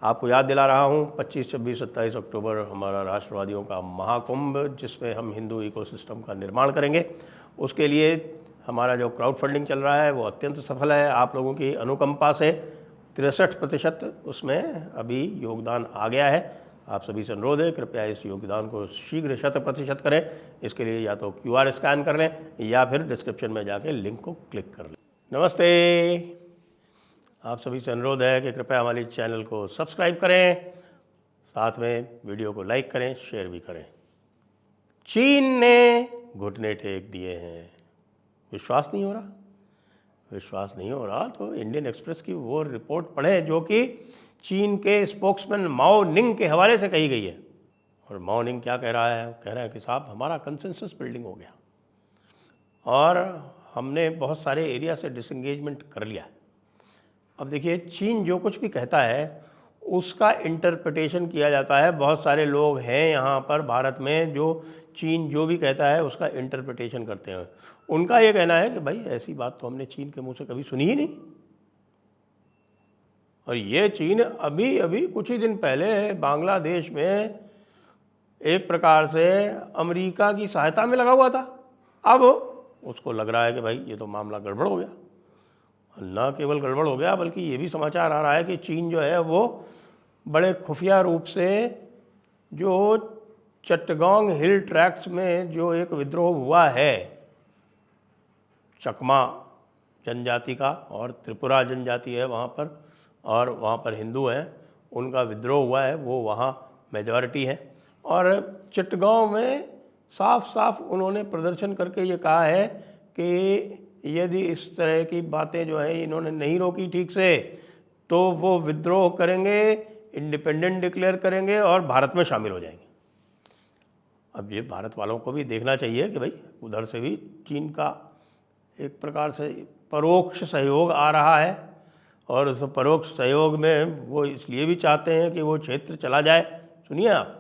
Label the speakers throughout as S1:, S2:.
S1: आपको याद दिला रहा हूँ 25, 26, 27 अक्टूबर हमारा राष्ट्रवादियों का महाकुंभ, जिसमें हम हिंदू इकोसिस्टम का निर्माण करेंगे। उसके लिए हमारा जो क्राउड फंडिंग चल रहा है वो अत्यंत सफल है। आप लोगों की अनुकंपा से 63% उसमें अभी योगदान आ गया है। आप सभी से अनुरोध है, कृपया इस योगदान को शीघ्र 100% करें। इसके लिए या तो QR स्कैन कर लें या फिर डिस्क्रिप्शन में जाके लिंक को क्लिक कर लें। नमस्ते, आप सभी से अनुरोध है कि कृपया हमारे चैनल को सब्सक्राइब करें, साथ में वीडियो को लाइक करें, शेयर भी करें। चीन ने घुटने टेक दिए हैं। विश्वास नहीं हो रहा? विश्वास नहीं हो रहा तो इंडियन एक्सप्रेस की वो रिपोर्ट पढ़ें जो कि चीन के स्पोक्समैन माओ निंग के हवाले से कही गई है। और माओ निंग क्या कह रहा है? कह रहा है कि साहब हमारा कंसेंसस बिल्डिंग हो गया और हमने बहुत सारे एरिया से डिसंगेजमेंट कर लिया। अब देखिए, चीन जो कुछ भी कहता है उसका इंटरप्रिटेशन किया जाता है। बहुत सारे लोग हैं यहाँ पर भारत में जो चीन जो भी कहता है उसका इंटरप्रिटेशन करते हैं। उनका ये कहना है कि भाई ऐसी बात तो हमने चीन के मुंह से कभी सुनी ही नहीं। और ये चीन अभी अभी कुछ ही दिन पहले बांग्लादेश में एक प्रकार से अमेरिका की सहायता में लगा हुआ था। अब उसको लग रहा है कि भाई ये तो मामला गड़बड़ हो गया। न केवल गड़बड़ हो गया बल्कि ये भी समाचार आ रहा है कि चीन जो है वो बड़े खुफिया रूप से जो चट्टगांग हिल ट्रैक्ट्स में जो एक विद्रोह हुआ है चकमा जनजाति का, और त्रिपुरा जनजाति है वहाँ पर, और वहाँ पर हिंदू हैं, उनका विद्रोह हुआ है, वो वहाँ मेजॉरिटी है। और चिटगांव में साफ साफ उन्होंने प्रदर्शन करके ये कहा है कि यदि इस तरह की बातें जो है इन्होंने नहीं रोकी ठीक से तो वो विद्रोह करेंगे, इंडिपेंडेंट डिक्लेयर करेंगे और भारत में शामिल हो जाएंगे। अब ये भारत वालों को भी देखना चाहिए कि भाई उधर से भी चीन का एक प्रकार से परोक्ष सहयोग आ रहा है, और उस परोक्ष सहयोग में वो इसलिए भी चाहते हैं कि वो क्षेत्र चला जाए। सुनिए आप,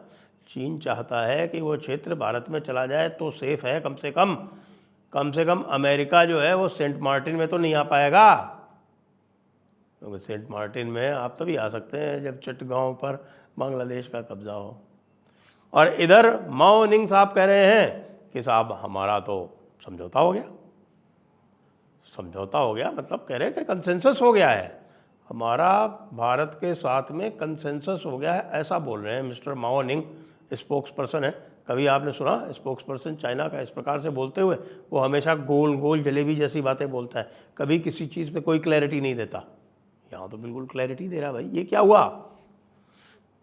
S1: चीन चाहता है कि वो क्षेत्र भारत में चला जाए तो सेफ़ है। कम से कम अमेरिका जो है वो सेंट मार्टिन में तो नहीं आ पाएगा, क्योंकि सेंट मार्टिन में आप तभी आ सकते हैं जब चिटगांव पर बांग्लादेश का कब्जा हो। और इधर माओ निंग साहब कह रहे हैं कि साहब हमारा तो समझौता हो गया। समझौता हो गया मतलब कह रहे हैं कि कंसेंसस हो गया है, हमारा भारत के साथ में कंसेंसस हो गया है, ऐसा बोल रहे हैं मिस्टर माओ निंग। स्पोक्स पर्सन है। कभी आपने सुना स्पोक्स पर्सन चाइना का इस प्रकार से बोलते हुए? वो हमेशा गोल गोल जलेबी जैसी बातें बोलता है, कभी किसी चीज़ पे कोई क्लैरिटी नहीं देता। यहाँ तो बिल्कुल क्लैरिटी दे रहा। भाई ये क्या हुआ?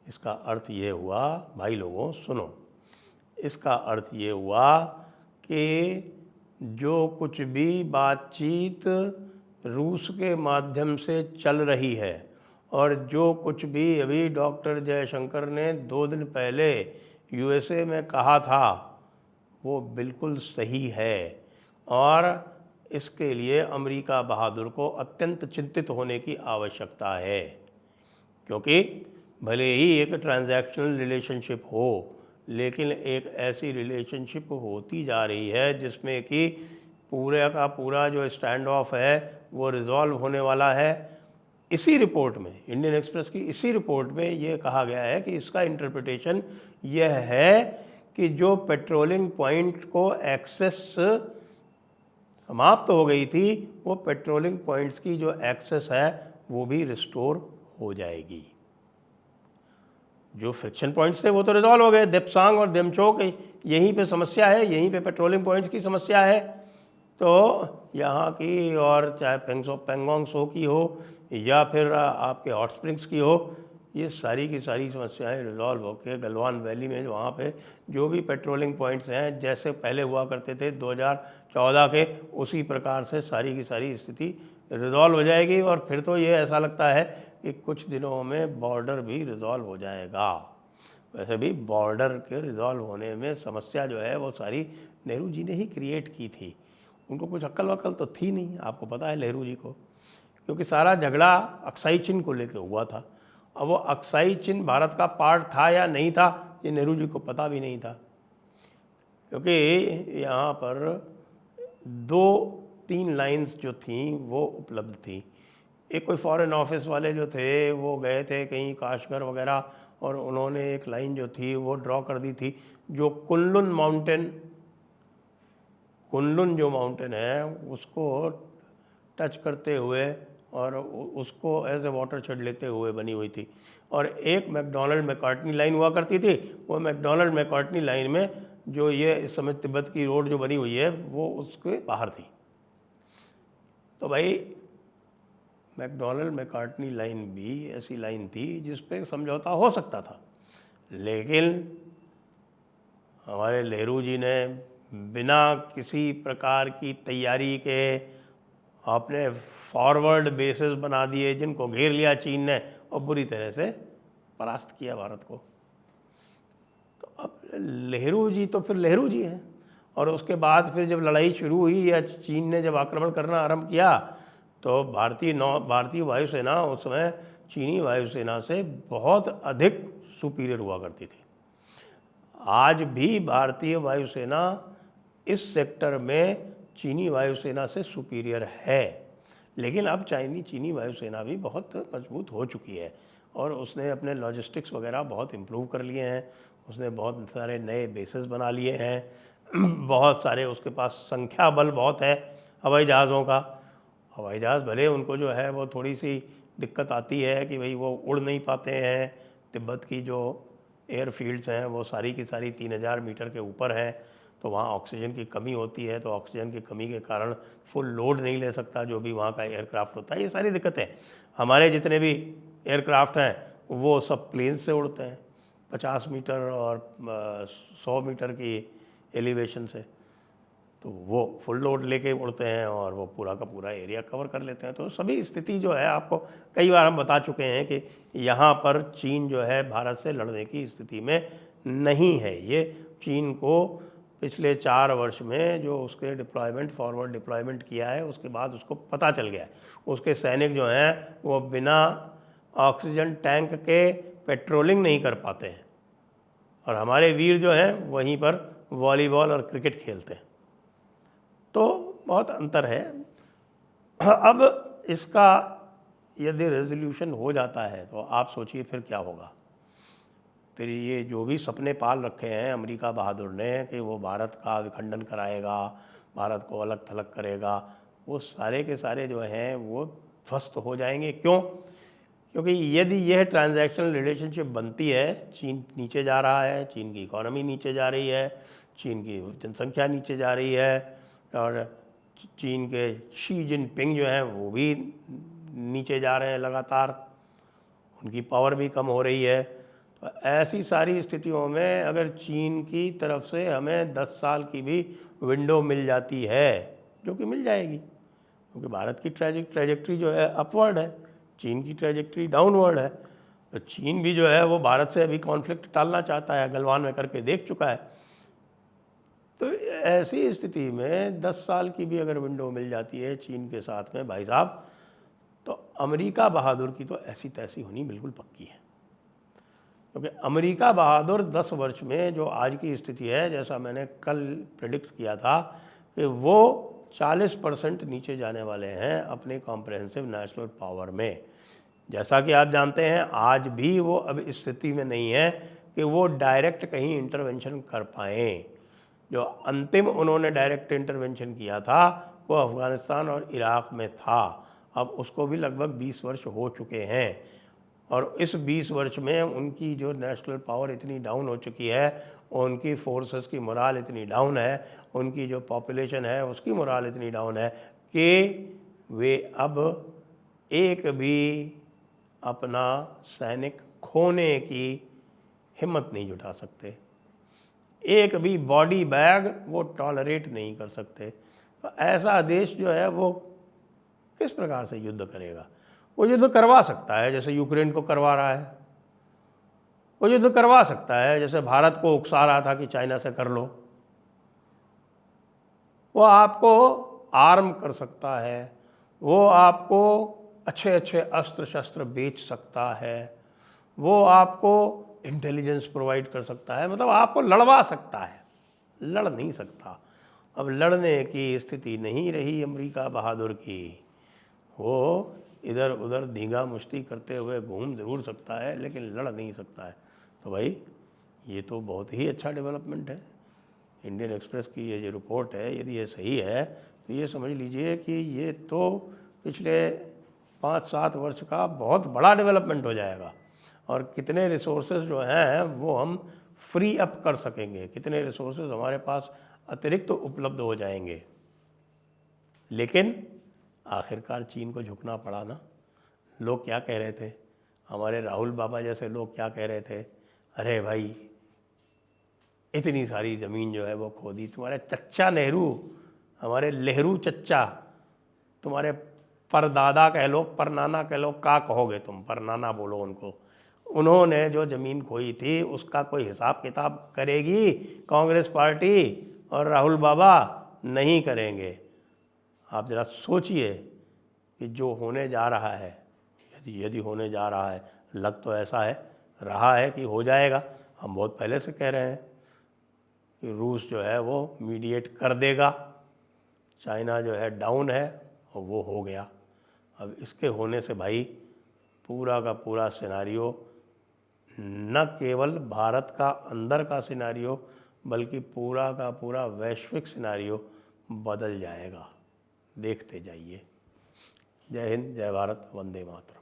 S1: इसका अर्थ ये हुआ, भाई लोगों सुनो, इसका अर्थ ये हुआ कि जो कुछ भी बातचीत रूस के माध्यम से चल रही है और जो कुछ भी अभी डॉक्टर जयशंकर ने 2 दिन पहले USA में कहा था वो बिल्कुल सही है। और इसके लिए अमेरिका बहादुर को अत्यंत चिंतित होने की आवश्यकता है, क्योंकि भले ही एक ट्रांजैक्शनल रिलेशनशिप हो, लेकिन एक ऐसी रिलेशनशिप होती जा रही है जिसमें कि पूरे का पूरा जो स्टैंड ऑफ है वो रिजॉल्व होने वाला है। इसी रिपोर्ट में, इंडियन एक्सप्रेस की इसी रिपोर्ट में ये कहा गया है कि इसका इंटरप्रिटेशन यह है कि जो पेट्रोलिंग पॉइंट को एक्सेस समाप्त हो गई थी, वो पेट्रोलिंग पॉइंट्स की जो एक्सेस है वो भी रिस्टोर हो जाएगी। जो फ्रिक्शन पॉइंट्स थे वो तो रिजॉल्व हो गए। देप्सांग और देमचोक यहीं पे समस्या है, यहीं पे पेट्रोलिंग पॉइंट्स की समस्या है। तो यहाँ की, और चाहे पेंगोंग सो की हो या फिर आपके हॉट स्प्रिंग्स की हो, ये सारी की सारी समस्याएं रिजॉल्व होकर गलवान वैली में वहाँ पे जो भी पेट्रोलिंग पॉइंट्स हैं जैसे पहले हुआ करते थे 2014 के, उसी प्रकार से सारी की सारी स्थिति रिजॉल्व हो जाएगी। और फिर तो ये ऐसा लगता है कि कुछ दिनों में बॉर्डर भी रिजॉल्व हो जाएगा। वैसे भी बॉर्डर के रिजॉल्व होने में समस्या जो है वो सारी नेहरू जी ने ही क्रिएट की थी। उनको कुछ अक्ल वक्ल तो थी नहीं, आपको पता है नेहरू जी को, क्योंकि सारा झगड़ा अक्साई चिन्ह को लेकर हुआ था। अब वो अक्साई चिन्ह भारत का पार्ट था या नहीं था ये नेहरू जी को पता भी नहीं था, क्योंकि यहाँ पर 2-3 लाइंस जो थीं वो उपलब्ध थी। एक कोई फॉरेन ऑफिस वाले जो थे वो गए थे कहीं काशगर वगैरह, और उन्होंने एक लाइन जो थी वो ड्रॉ कर दी थी, जो कुनलुन जो माउंटेन है उसको टच करते हुए और उसको एज ए वाटर शेड लेते हुए बनी हुई थी। और एक मैकडोनल्ड मैकार्टनी लाइन हुआ करती थी, वो मैकडोनल्ड मैकार्टनी लाइन में जो ये इस समय तिब्बत की रोड जो बनी हुई है वो उसके बाहर थी। तो भाई मैकडोनल्ड मैकार्टनी लाइन भी ऐसी लाइन थी जिस पे समझौता हो सकता था, लेकिन हमारे नेहरू जी ने बिना किसी प्रकार की तैयारी के आपने फॉरवर्ड बेसिस बना दिए, जिनको घेर लिया चीन ने और बुरी तरह से परास्त किया भारत को। तो अब नेहरू जी तो फिर नेहरू जी हैं, और उसके बाद फिर जब लड़ाई शुरू हुई या चीन ने जब आक्रमण करना आरंभ किया तो भारतीय वायुसेना उस समय चीनी वायुसेना से बहुत अधिक सुपीरियर हुआ करती थी। आज भी भारतीय वायुसेना इस सेक्टर में चीनी वायुसेना से सुपीरियर है, लेकिन अब चीनी वायुसेना भी बहुत मजबूत हो चुकी है और उसने अपने लॉजिस्टिक्स वगैरह बहुत इम्प्रूव कर लिए हैं, उसने बहुत सारे नए बेसेस बना लिए हैं, बहुत सारे उसके पास संख्या बल बहुत है हवाई जहाज़ों का। हवाई जहाज़ भले उनको जो है वो थोड़ी सी दिक्कत आती है कि भाई वो उड़ नहीं पाते हैं, तिब्बत की जो एयरफील्ड्स हैं वो सारी की सारी 3000 मीटर के ऊपर हैं, तो वहाँ ऑक्सीजन की कमी होती है, तो ऑक्सीजन की कमी के कारण फुल लोड नहीं ले सकता जो भी वहाँ का एयरक्राफ्ट होता है। ये सारी दिक्कतें, हमारे जितने भी एयरक्राफ्ट हैं वो सब प्लेन से उड़ते हैं 50 मीटर और 100 मीटर की एलिवेशन से, तो वो फुल लोड लेके उड़ते हैं और वो पूरा का पूरा एरिया कवर कर लेते हैं। तो सभी स्थिति जो है आपको कई बार हम बता चुके हैं कि यहाँ पर चीन जो है भारत से लड़ने की स्थिति में नहीं है। ये चीन को पिछले 4 वर्ष में जो उसके फॉरवर्ड डिप्लॉयमेंट किया है उसके बाद उसको पता चल गया है, उसके सैनिक जो हैं वो बिना ऑक्सीजन टैंक के पेट्रोलिंग नहीं कर पाते हैं, और हमारे वीर जो हैं वहीं पर वॉलीबॉल और क्रिकेट खेलते हैं। तो बहुत अंतर है। अब इसका यदि रेजोल्यूशन हो जाता है तो आप सोचिए फिर क्या होगा। फिर ये जो भी सपने पाल रखे हैं अमेरिका बहादुर ने कि वो भारत का विखंडन कराएगा, भारत को अलग थलग करेगा, वो सारे के सारे जो हैं वो ध्वस्त हो जाएंगे। क्यों? क्योंकि यदि यह ट्रांजैक्शनल रिलेशनशिप बनती है, चीन नीचे जा रहा है, चीन की इकोनॉमी नीचे जा रही है, चीन की जनसंख्या नीचे जा रही है, और चीन के शी जिनपिंग जो हैं वो भी नीचे जा रहे हैं लगातार, उनकी पावर भी कम हो रही है। तो ऐसी सारी स्थितियों में अगर चीन की तरफ से हमें 10 साल की भी विंडो मिल जाती है, जो कि मिल जाएगी क्योंकि भारत की ट्रैजेक्टरी जो है अपवर्ड है, चीन की ट्रैजेक्टरी डाउनवर्ड है, तो चीन भी जो है वो भारत से अभी कॉन्फ्लिक्ट टालना चाहता है, गलवान में करके देख चुका है। तो ऐसी स्थिति में 10 साल की भी अगर विंडो मिल जाती है चीन के साथ में भाई साहब, तो अमेरिका बहादुर की तो ऐसी तैसी होनी बिल्कुल पक्की है। क्योंकि अमेरिका बहादुर 10 वर्ष में जो आज की स्थिति है, जैसा मैंने कल प्रेडिक्ट किया था कि वो 40% नीचे जाने वाले हैं अपने कॉम्प्रहेंसिव नेशनल पावर में। जैसा कि आप जानते हैं आज भी वो अब इस स्थिति में नहीं है कि वो डायरेक्ट कहीं इंटरवेंशन कर पाएँ। जो अंतिम उन्होंने डायरेक्ट इंटरवेंशन किया था वो अफ़गानिस्तान और इराक़ में था, अब उसको भी लगभग 20 वर्ष हो चुके हैं, और इस 20 वर्ष में उनकी जो नेशनल पावर इतनी डाउन हो चुकी है, उनकी फोर्सेस की मोराल इतनी डाउन है, उनकी जो पॉपुलेशन है उसकी मोराल इतनी डाउन है कि वे अब एक भी अपना सैनिक खोने की हिम्मत नहीं जुटा सकते, एक भी बॉडी बैग वो टॉलरेट नहीं कर सकते। तो ऐसा देश जो है वो किस प्रकार से युद्ध करेगा? वो युद्ध करवा सकता है जैसे यूक्रेन को करवा रहा है, वो युद्ध करवा सकता है जैसे भारत को उकसा रहा था कि चाइना से कर लो, वो आपको आर्म कर सकता है, वो आपको अच्छे अच्छे अस्त्र शस्त्र बेच सकता है, वो आपको इंटेलिजेंस प्रोवाइड कर सकता है, मतलब आपको लड़वा सकता है, लड़ नहीं सकता। अब लड़ने की स्थिति नहीं रही अमेरिका बहादुर की, वो इधर उधर धींगा मुश्ती करते हुए घूम ज़रूर सकता है लेकिन लड़ नहीं सकता है। तो भाई ये तो बहुत ही अच्छा डेवलपमेंट है। इंडियन एक्सप्रेस की ये जो रिपोर्ट है, यदि ये सही है तो ये समझ लीजिए कि ये तो पिछले 5-7 वर्ष का बहुत बड़ा डेवलपमेंट हो जाएगा। और कितने रिसोर्सेज जो हैं वो हम फ्री अप कर सकेंगे, कितने रिसोर्सेज हमारे पास अतिरिक्त उपलब्ध हो जाएंगे। लेकिन आखिरकार चीन को झुकना पड़ा ना। लोग क्या कह रहे थे, हमारे राहुल बाबा जैसे लोग क्या कह रहे थे, अरे भाई इतनी सारी ज़मीन जो है वो खो दी, तुम्हारे चच्चा नेहरू, हमारे नेहरू चच्चा, तुम्हारे परदादा कह लो, परनाना कह लो, का कहोगे तुम, परनाना बोलो उनको, उन्होंने जो ज़मीन खोई थी उसका कोई हिसाब किताब करेगी कांग्रेस पार्टी और राहुल बाबा? नहीं करेंगे। आप ज़रा सोचिए कि जो होने जा रहा है, यदि होने जा रहा है, लग तो ऐसा है रहा है कि हो जाएगा। हम बहुत पहले से कह रहे हैं कि रूस जो है वो मीडिएट कर देगा, चाइना जो है डाउन है और वो हो गया। अब इसके होने से भाई पूरा का पूरा सिनारियो, न केवल भारत का अंदर का सिनारियो बल्कि पूरा का पूरा वैश्विक सिनारियो बदल जाएगा। देखते जाइए। जय हिंद, जय भारत, वंदे मातरम।